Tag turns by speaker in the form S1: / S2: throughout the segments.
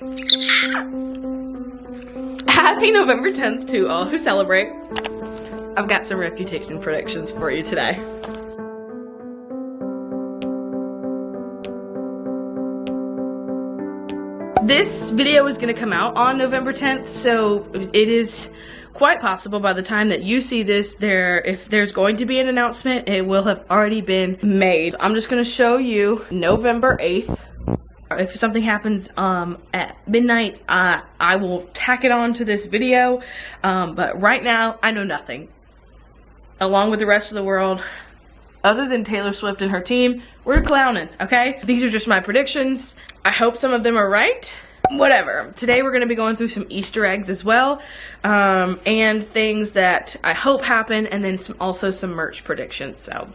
S1: Happy November 10th to all who celebrate. I've got some reputation predictions for you today. This video is going to come out on November 10th, so it is quite possible by the time that you see this, if there's going to be an announcement, it will have already been made. I'm just going to show you November 8th. If something happens at midnight, I will tack it on to this video, but right now, I know nothing. Along with the rest of the world, other than Taylor Swift and her team, we're clowning, okay? These are just my predictions. I hope some of them are right. Whatever. Today we're going to be going through some Easter eggs as well, and things that I hope happen, and then also some merch predictions, so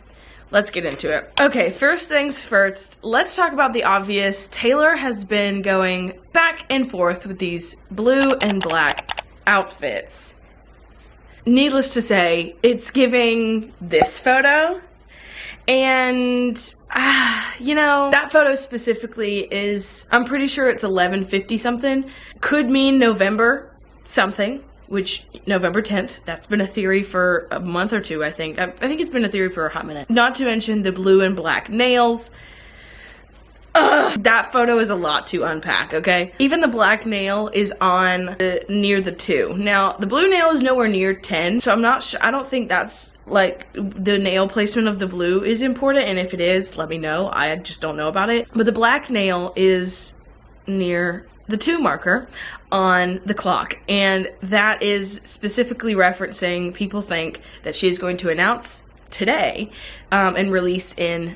S1: let's get into it. Okay, first things first, let's talk about the obvious. Taylor has been going back and forth with these blue and black outfits. Needless to say, it's giving this photo. And, you know, that photo specifically is, I'm pretty sure it's 11:50 something. Could mean November something, which, November 10th, that's been a theory for a month or two, I think. I think it's been a theory for a hot minute. Not to mention the blue and black nails. That photo is a lot to unpack, okay? Even the black nail is on near the 2. Now, the blue nail is nowhere near 10, so I'm not sure. I don't think that's, like, the nail placement of the blue is important, and if it is, let me know. I just don't know about it. But the black nail is near the 2 marker on the clock, and that is specifically referencing people think that she is going to announce today and release in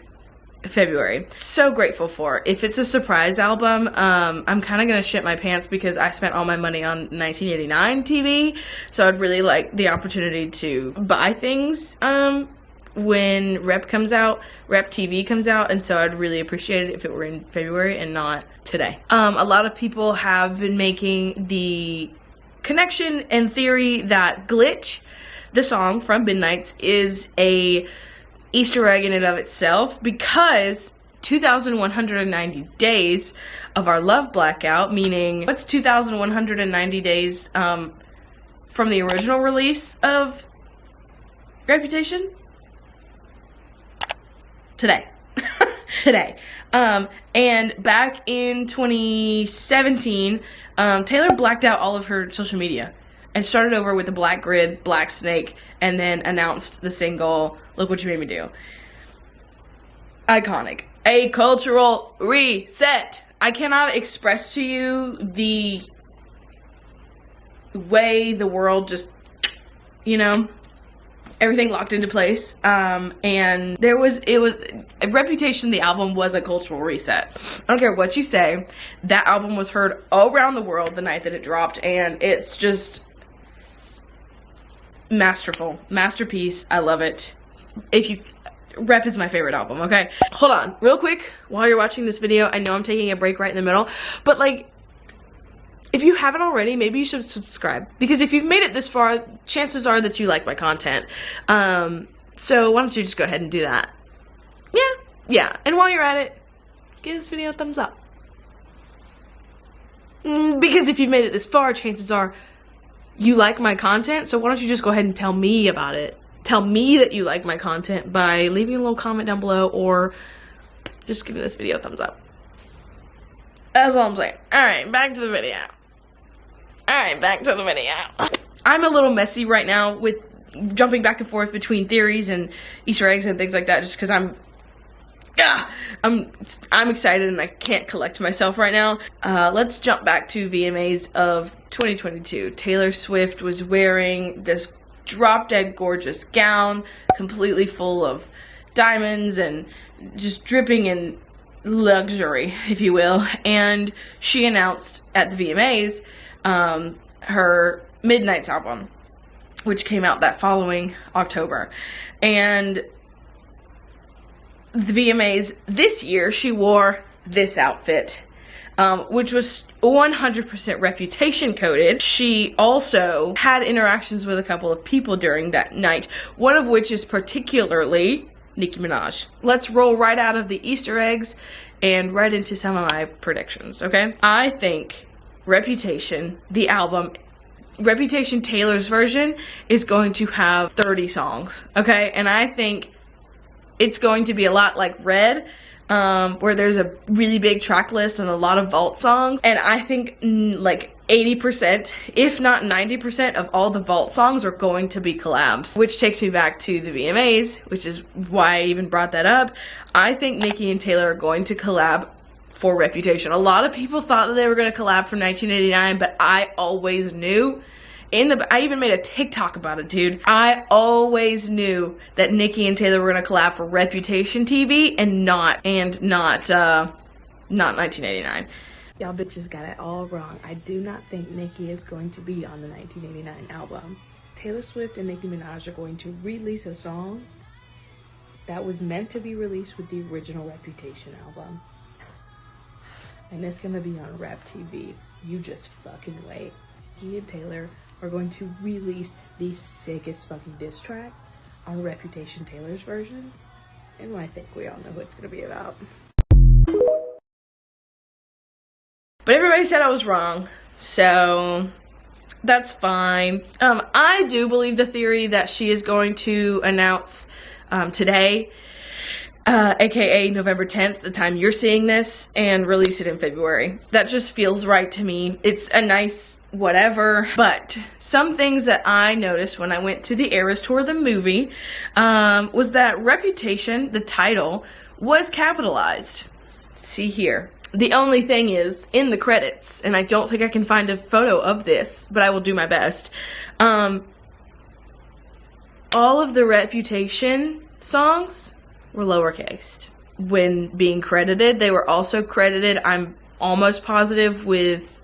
S1: February. So grateful for. If it's a surprise album, I'm kind of gonna shit my pants because I spent all my money on 1989 TV, so I'd really like the opportunity to buy things when Rep TV comes out, and so I'd really appreciate it if it were in February and not today. A lot of people have been making the connection and theory that Glitch, the song from Midnights, is a Easter egg in and of itself, because 2,190 days of our love blackout, meaning what's 2,190 days from the original release of Reputation? Today. Today. And back in 2017, Taylor blacked out all of her social media and started over with the black grid, black snake, and then announced the single, Look What You Made Me Do. Iconic. A cultural reset. I cannot express to you the way the world just, you know, everything locked into place. And Reputation, the album, was a cultural reset. I don't care what you say. That album was heard all around the world the night that it dropped, and it's just masterful. Masterpiece. I love it. Rep is my favorite album, okay? Hold on, real quick, while you're watching this video, I know I'm taking a break right in the middle, but, like, if you haven't already, maybe you should subscribe, because if you've made it this far, chances are that you like my content. So why don't you just go ahead and do that? Yeah, and while you're at it, give this video a thumbs up. Because if you've made it this far, chances are you like my content, so why don't you just go ahead and tell me about it? Tell me that you like my content by leaving a little comment down below, or just giving this video a thumbs up. That's all I'm saying. Alright, back to the video. I'm a little messy right now with jumping back and forth between theories and Easter eggs and things like that, just because I'm excited and I can't collect myself right now. Let's jump back to VMAs of 2022. Taylor Swift was wearing this drop-dead gorgeous gown, completely full of diamonds and just dripping in luxury, if you will. And she announced at the VMAs her Midnights album, which came out that following October. And the VMAs this year, she wore this outfit, which was 100% Reputation coded. She also had interactions with a couple of people during that night, one of which is particularly Nicki Minaj. Let's roll right out of the Easter eggs and right into some of my predictions, okay? I think Reputation, the album, Reputation Taylor's version is going to have 30 songs, okay? And I think it's going to be a lot like Red, where there's a really big track list and a lot of vault songs. And I think like 80%, if not 90% of all the vault songs are going to be collabs, which takes me back to the VMAs, which is why I even brought that up. I think Nicki and Taylor are going to collab for Reputation. A lot of people thought that they were going to collab for 1989, but I always knew. I even made a TikTok about it, dude. I always knew that Nicki and Taylor were going to collab for Reputation TV and not 1989.
S2: Y'all bitches got it all wrong. I do not think Nicki is going to be on the 1989 album. Taylor Swift and Nicki Minaj are going to release a song that was meant to be released with the original Reputation album. And it's gonna be on Rap TV. You just fucking wait. He and Taylor are going to release the sickest fucking diss track on Reputation Taylor's version. And I think we all know what it's gonna be about.
S1: But everybody said I was wrong, so that's fine. I do believe the theory that she is going to announce today, aka November 10th, the time you're seeing this, and release it in February. That just feels right to me. It's a nice whatever, but some things that I noticed when I went to the Eras Tour, the movie, was that Reputation, the title, was capitalized. See here. The only thing is, in the credits, and I don't think I can find a photo of this, but I will do my best, all of the Reputation songs were lowercased. When being credited, they were also credited, I'm almost positive, with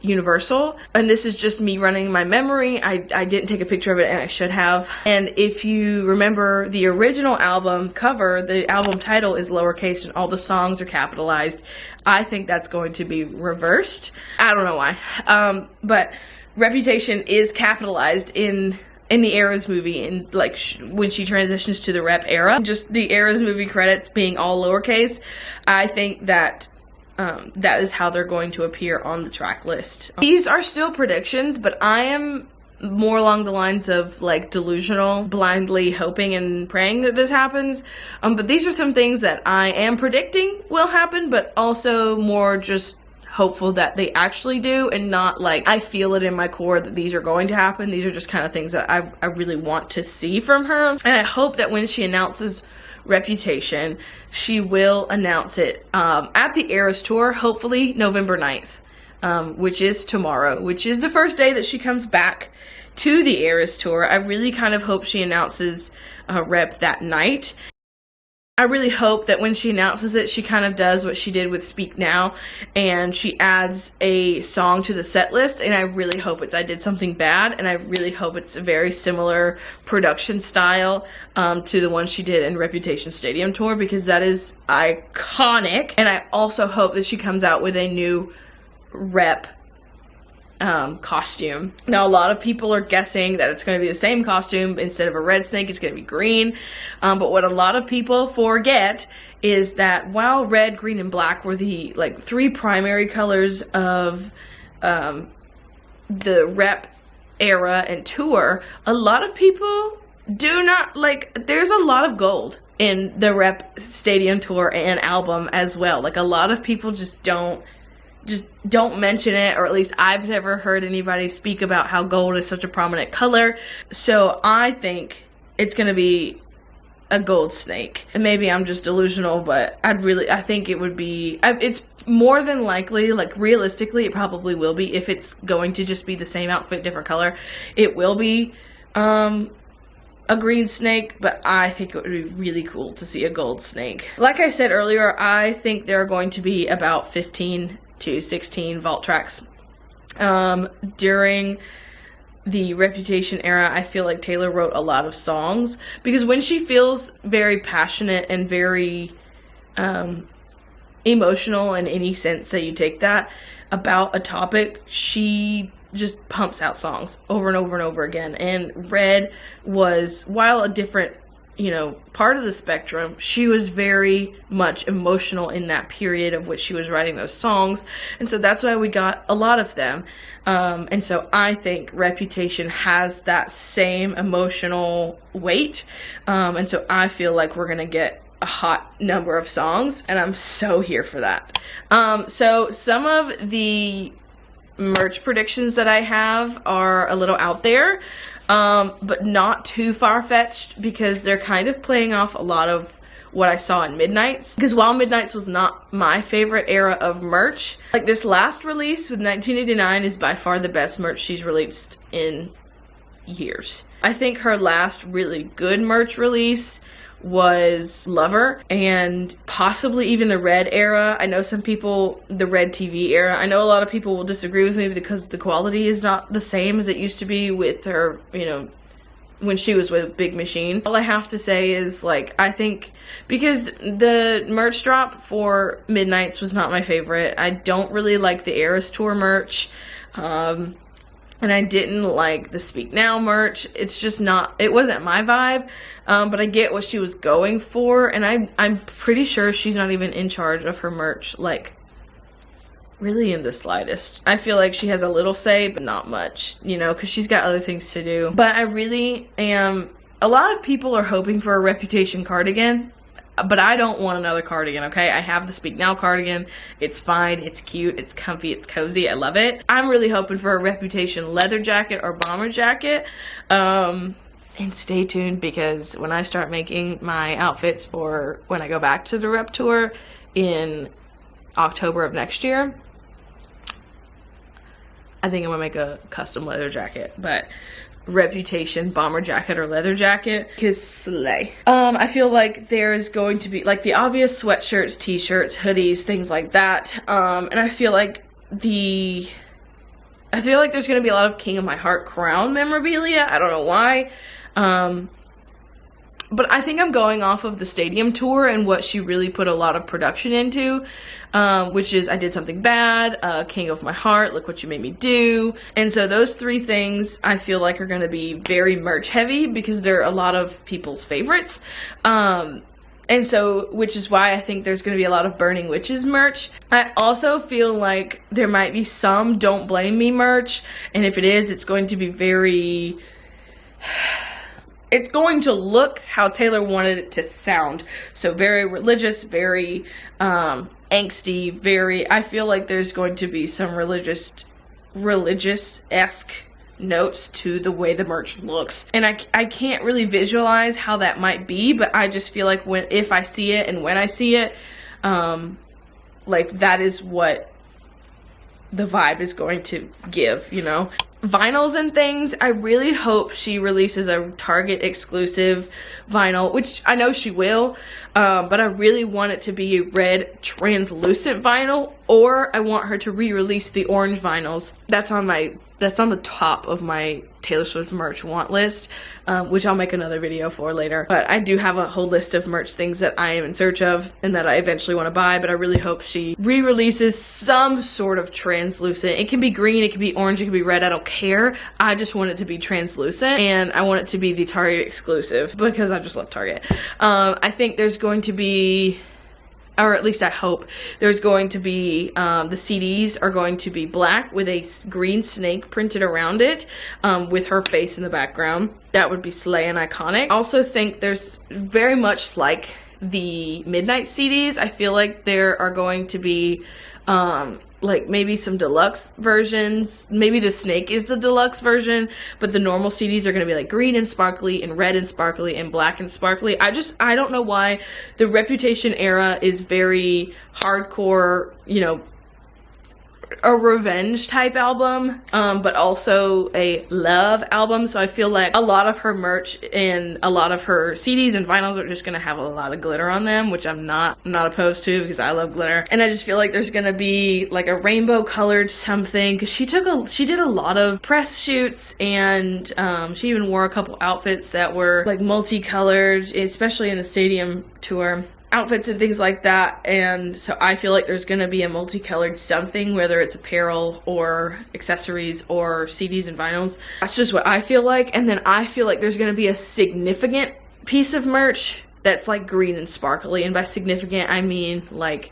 S1: Universal. And this is just me running my memory. I didn't take a picture of it, and I should have. And if you remember the original album cover, the album title is lowercase and all the songs are capitalized. I think that's going to be reversed. I don't know why. But Reputation is capitalized in the Eras movie, and like when she transitions to the Rep era. Just the Eras movie credits being all lowercase, I think that that is how they're going to appear on the track list. These are still predictions, but I am more along the lines of like delusional, blindly hoping and praying that this happens. But these are some things that I am predicting will happen, but also more just hopeful that they actually do, and not like I feel it in my core that these are going to happen. These are just kind of things that I really want to see from her. And I hope that when she announces Reputation, she will announce it at the Eras Tour, hopefully November 9th, which is tomorrow, which is the first day that she comes back to the Eras Tour. I really kind of hope she announces Rep that night. I really hope that when she announces it, she kind of does what she did with Speak Now, and she adds a song to the set list, and I really hope it's I Did Something Bad, and I really hope it's a very similar production style to the one she did in Reputation Stadium Tour, because that is iconic. And I also hope that she comes out with a new Rep costume. Now, a lot of people are guessing that it's going to be the same costume. Instead of a red snake, it's going to be green. But what a lot of people forget is that while red, green, and black were the like three primary colors of the Rep era and tour, a lot of people do not like. There's a lot of gold in the Rep Stadium Tour and album as well. Like, a lot of people just don't mention it, or at least I've never heard anybody speak about how gold is such a prominent color. So I think it's going to be a gold snake. And maybe I'm just delusional, but I think it would be, it's more than likely, like realistically, it probably will be. If it's going to just be the same outfit, different color, it will be a green snake, but I think it would be really cool to see a gold snake. Like I said earlier, I think there are going to be about 15 to 16 vault tracks. During the Reputation era, I feel like Taylor wrote a lot of songs, because when she feels very passionate and very emotional in any sense that you take that about a topic, she just pumps out songs over and over and over again. And Red was, while a different part of the spectrum, she was very much emotional in that period of which she was writing those songs. And so that's why we got a lot of them. And so I think Reputation has that same emotional weight. And so I feel like we're going to get a hot number of songs, and I'm so here for that. So some of the merch predictions that I have are a little out there, but not too far-fetched, because they're kind of playing off a lot of what I saw in Midnights. Because while Midnights was not my favorite era of merch, like this last release with 1989 is by far the best merch she's released in years. I think her last really good merch release was Lover, and possibly even the Red era. I know some people, the Red TV era, I know a lot of people will disagree with me because the quality is not the same as it used to be with her, when she was with Big Machine. All I have to say is, like, I think, because the merch drop for Midnights was not my favorite. I don't really like the Eras Tour merch. And I didn't like the Speak Now merch. It's just not, it wasn't my vibe, but I get what she was going for, and I'm pretty sure she's not even in charge of her merch, like, really in the slightest. I feel like she has a little say, but not much, because she's got other things to do. But I really am, a lot of people are hoping for a Reputation cardigan, but I don't want another cardigan, okay? I have the Speak Now cardigan. It's fine. It's cute. It's comfy. It's cozy. I love it. I'm really hoping for a Reputation leather jacket or bomber jacket. And stay tuned, because when I start making my outfits for when I go back to the Rep Tour in October of next year, I think I'm gonna make a custom leather jacket, but Reputation bomber jacket or leather jacket, because slay. I feel like there's going to be, like, the obvious sweatshirts, t-shirts, hoodies, things like that. And I feel like there's going to be a lot of King of My Heart crown memorabilia. I don't know why. But I think I'm going off of the stadium tour and what she really put a lot of production into, which is I Did Something Bad, King of My Heart, Look What You Made Me Do. And so those three things I feel like are going to be very merch heavy, because they're a lot of people's favorites. And so, which is why I think there's going to be a lot of Burning Witches merch. I also feel like there might be some Don't Blame Me merch, and if it is, it's going to be very... It's going to look how Taylor wanted it to sound. So very religious, very angsty, I feel like there's going to be some religious-esque notes to the way the merch looks. And I can't really visualize how that might be, but I just feel like if I see it and when I see it, like, that is what the vibe is going to give, Vinyls and things, I really hope she releases a Target exclusive vinyl, which I know she will, but I really want it to be a red translucent vinyl, or I want her to re-release the orange vinyls. That's on the top of my Taylor Swift merch want list, which I'll make another video for later. But I do have a whole list of merch things that I am in search of and that I eventually want to buy, but I really hope she re-releases some sort of translucent. It can be green, it can be orange, it can be red, I don't care. I just want it to be translucent, and I want it to be the Target exclusive, because I just love Target. I think there's going to be, or at least I hope, there's going to be, the CDs are going to be black with a green snake printed around it, with her face in the background. That would be slay and iconic. I also think there's very much like the Midnight CDs. I feel like there are going to be, like, maybe some deluxe versions. Maybe the snake is the deluxe version, but the normal CDs are going to be like green and sparkly and red and sparkly and black and sparkly. I don't know why the Reputation era is very hardcore, a revenge type album, but also a love album. So I feel like a lot of her merch and a lot of her CDs and vinyls are just gonna have a lot of glitter on them, which I'm not opposed to, because I love glitter. And I just feel like there's gonna be like a rainbow colored something, because she did a lot of press shoots, and she even wore a couple outfits that were like multicolored, especially in the stadium tour. Outfits and things like that, and so I feel like there's gonna be a multicolored something, whether it's apparel or accessories or CDs and vinyls. That's just what I feel like. And then I feel like there's gonna be a significant piece of merch that's like green and sparkly, and by significant I mean like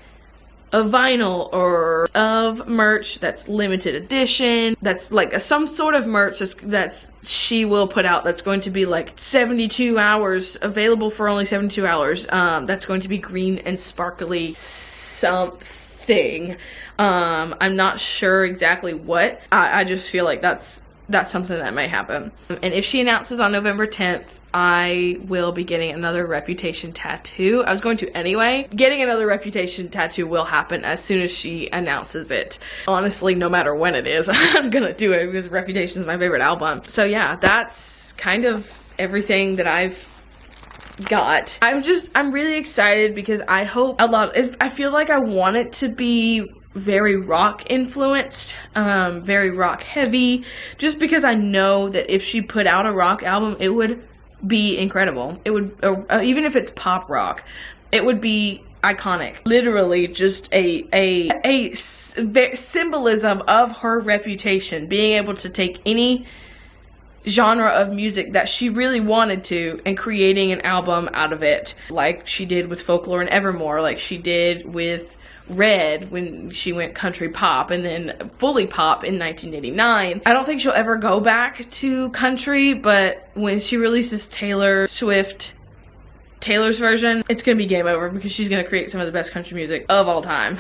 S1: a vinyl or of merch that's limited edition, that's like some sort of merch that's she will put out that's going to be like 72 hours, available for only 72 hours, that's going to be green and sparkly something. I'm not sure exactly what. I just feel like that's something that might happen. And if she announces on November 10th, I will be getting another Reputation tattoo. I was going to anyway. Getting another Reputation tattoo will happen as soon as she announces it. Honestly, no matter when it is, I'm gonna do it because Reputation is my favorite album. So yeah, that's kind of everything that I've got. I'm really excited because I hope I feel like I want it to be very rock influenced, very rock heavy, just because I know that if she put out a rock album, it would be incredible. It would, even if it's pop rock, it would be iconic. Literally just a symbolism of her reputation, being able to take any genre of music that she really wanted to and creating an album out of it, like she did with Folklore and Evermore, like she did with Red when she went country pop and then fully pop in 1989. I don't think she'll ever go back to country, but when she releases Taylor's version, it's gonna be game over because she's gonna create some of the best country music of all time.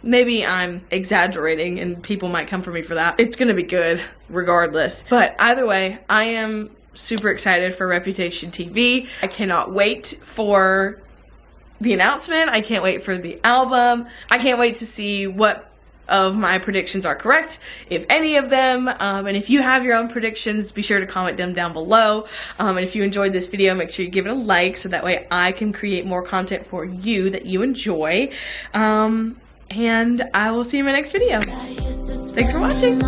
S1: Maybe I'm exaggerating and people might come for me for that. It's gonna be good regardless. But either way, I am super excited for Reputation TV. I cannot wait for the announcement. I can't wait for the album. I can't wait to see what of my predictions are correct, if any of them, and if you have your own predictions, be sure to comment them down below. And if you enjoyed this video, make sure you give it a like so that way I can create more content for you that you enjoy. And I will see you in my next video. Thanks for watching.